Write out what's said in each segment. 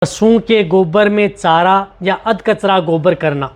पशुओं के गोबर में चारा या अध कचरा गोबर करना,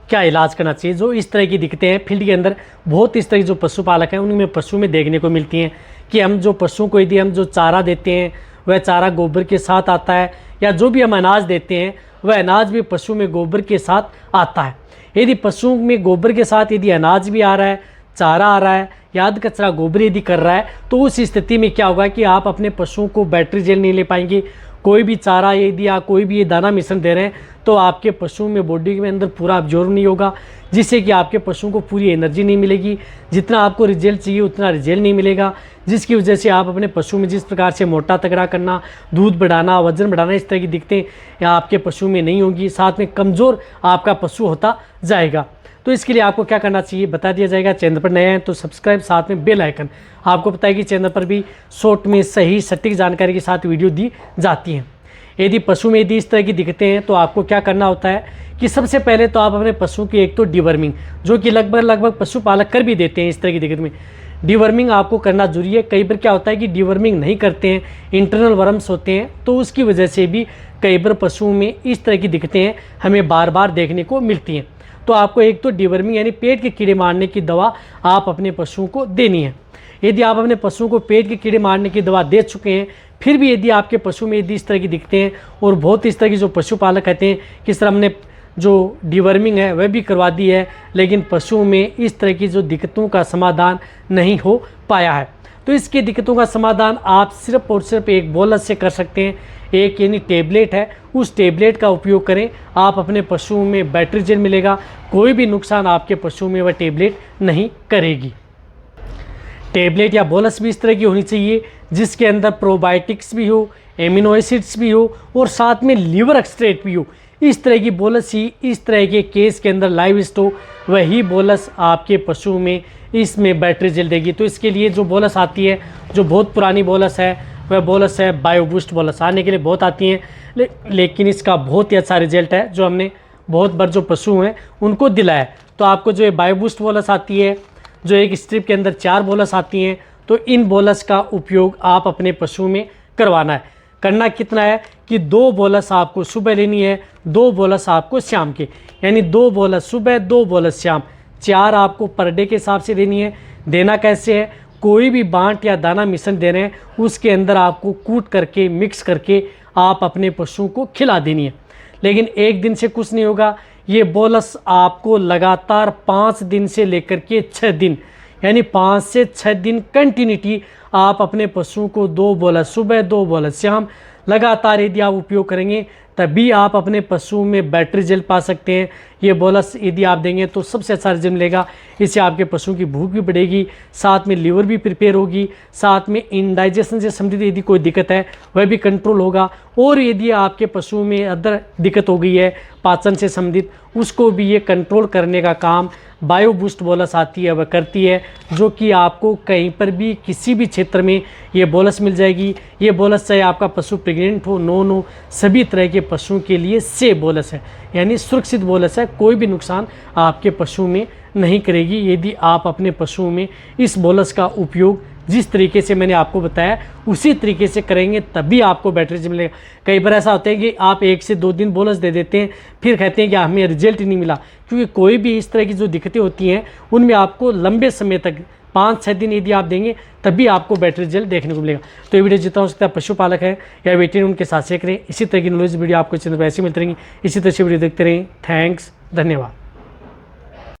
क्या इलाज करना चाहिए। जो इस तरह की दिक्कतें हैं फील्ड के अंदर बहुत इस तरह की जो पशुपालक हैं उनमें पशु में देखने को मिलती हैं कि हम जो पशुओं को यदि हम जो चारा देते हैं वह चारा गोबर के साथ आता है, या जो भी हम अनाज देते हैं वह अनाज भी पशु में गोबर के साथ आता है। यदि पशुओं में गोबर के साथ यदि अनाज भी आ रहा है, चारा आ रहा है या अध कचरा गोबर यदि कर रहा है, तो उस स्थिति में क्या होगा कि आप अपने पशुओं को बैटरी जेल नहीं ले पाएंगे। कोई भी चारा यदि या कोई भी ये दाना मिश्रण दे रहे हैं तो आपके पशुओं में बॉडी में अंदर पूरा अब्जॉर्ब नहीं होगा, जिससे कि आपके पशुओं को पूरी एनर्जी नहीं मिलेगी। जितना आपको रिजल्ट चाहिए उतना रिजल्ट नहीं मिलेगा, जिसकी वजह से आप अपने पशु में जिस प्रकार से मोटा तगड़ा करना, दूध बढ़ाना, वजन बढ़ाना, इस तरह की दिक्कतें या आपके पशु में नहीं होंगी। साथ में कमज़ोर आपका पशु होता जाएगा। तो इसके लिए आपको क्या करना चाहिए बता दिया जाएगा। चैनल पर नए हैं तो सब्सक्राइब, साथ में बेल आइकन। आपको पता है कि चैनल पर भी शॉर्ट में सही सटीक जानकारी के साथ वीडियो दी जाती हैं। यदि पशु में यदि इस तरह की दिक्कतें हैं तो आपको क्या करना होता है कि सबसे पहले तो आप अपने पशु की एक तो डिवर्मिंग, जो कि लगभग पशुपालक कर भी देते हैं इस तरह की दिक्कत में, डिवर्मिंग आपको करना जरूरी है। कई बार क्या होता है कि डिवर्मिंग नहीं करते हैं, इंटरनल वर्म्स होते हैं, तो उसकी वजह से भी कई बार पशुओं में इस तरह की दिक्कतें हमें बार बार देखने को मिलती हैं। तो आपको एक तो डिवर्मिंग यानी पेट के कीड़े मारने की दवा आप अपने पशुओं को देनी है। यदि आप अपने पशुओं को पेट के कीड़े मारने की दवा दे चुके हैं, फिर भी यदि आपके पशु में यदि इस तरह की दिक्कतें हैं, और बहुत इस तरह की जो पशुपालक कहते हैं कि सर हमने जो डिवर्मिंग है वह भी करवा दी है, लेकिन पशुओं में इस तरह की जो दिक्कतों का समाधान नहीं हो पाया है, तो इसकी दिक्कतों का समाधान आप सिर्फ और सिर्फ एक बोलस से कर सकते हैं। एक यानी टेबलेट है, उस टेबलेट का उपयोग करें। आप अपने पशुओं में बैटरी जेल मिलेगा, कोई भी नुकसान आपके पशुओं में वह टेबलेट नहीं करेगी। टेबलेट या बोलस भी इस तरह की होनी चाहिए जिसके अंदर प्रोबायोटिक्स भी हो, एमिनो एसिड्स भी हो और साथ में लीवर एक्सट्रैक्ट भी हो। इस तरह की बोलस ही इस तरह के केस के अंदर लाइव स्टॉक, वही बोलस आपके पशु में इसमें बैटरी जेल देगी। तो इसके लिए जो बोलस आती है, जो बहुत पुरानी बोलस है, वह बोलस है बायोबूस्ट बोलस। आने के लिए बहुत आती हैं लेकिन इसका बहुत ही अच्छा रिजल्ट है जो हमने बहुत बार जो पशु हैं उनको दिलाया। तो आपको जो ये बायोबूस्ट बोलस आती है, जो एक स्ट्रिप के अंदर 4 बोलस आती हैं, तो इन बोलस का उपयोग आप अपने पशु में करवाना है। करना कितना है कि 2 बोलस आपको सुबह लेनी है, 2 बोलस आपको शाम के, यानी 2 बोलस सुबह, 2 बोलस शाम, 4 आपको पर डे के हिसाब से देनी है। देना कैसे है, कोई भी बांट या दाना मिश्रण दे रहे हैं उसके अंदर आपको कूट करके मिक्स करके आप अपने पशुओं को खिला देनी है। लेकिन एक दिन से कुछ नहीं होगा, ये बोलस आपको लगातार 5 दिन से लेकर के 6 दिन, यानी 5 से 6 दिन कंटिन्यूटी आप अपने पशुओं को 2 बोलस सुबह, 2 बोलस शाम लगातार यदि आप उपयोग करेंगे तभी आप अपने पशुओं में बैटरी जेल पा सकते हैं। ये बोलस यदि आप देंगे तो सबसे अच्छा रिजल्ट मिलेगा। इससे आपके पशुओं की भूख भी बढ़ेगी, साथ में लीवर भी प्रिपेयर होगी, साथ में इंडाइजेशन से संबंधित यदि कोई दिक्कत है वह भी कंट्रोल होगा। और यदि आपके पशुओं में अदर दिक्कत हो गई है पाचन से संबंधित, उसको भी ये कंट्रोल करने का काम बायोबूस्ट बोलस आती है वह करती है, जो कि आपको कहीं पर भी किसी भी क्षेत्र में ये बोलस मिल जाएगी। ये बोलस चाहे आपका पशु प्रेग्नेंट हो, नॉन हो, सभी तरह के पशुओं के लिए सेफ बोलस है, यानी सुरक्षित बोलस है। कोई भी नुकसान आपके पशु में नहीं करेगी यदि आप अपने पशुओं में इस बोलस का उपयोग जिस तरीके से मैंने आपको बताया उसी तरीके से करेंगे, तभी आपको बैटरी जेल मिलेगा। कई बार ऐसा होता है कि आप 1 से 2 दिन बोलस दे देते हैं, फिर कहते हैं कि हमें रिजल्ट नहीं मिला, क्योंकि कोई भी इस तरह की जो दिक्कतें होती हैं उनमें आपको लंबे समय तक 5-6 दिन यदि आप देंगे तभी आपको बैटरी जेल देखने को मिलेगा। तो ये वीडियो जितना हो सकता है पशुपालक है या वेटरनरी उनके साथ शेयर करें। इसी तरह की नॉलेज वीडियो आपको चैनल पर ऐसे मिलती रहेंगी। इसी तरह से वीडियो देखते रहें। थैंक्स, धन्यवाद।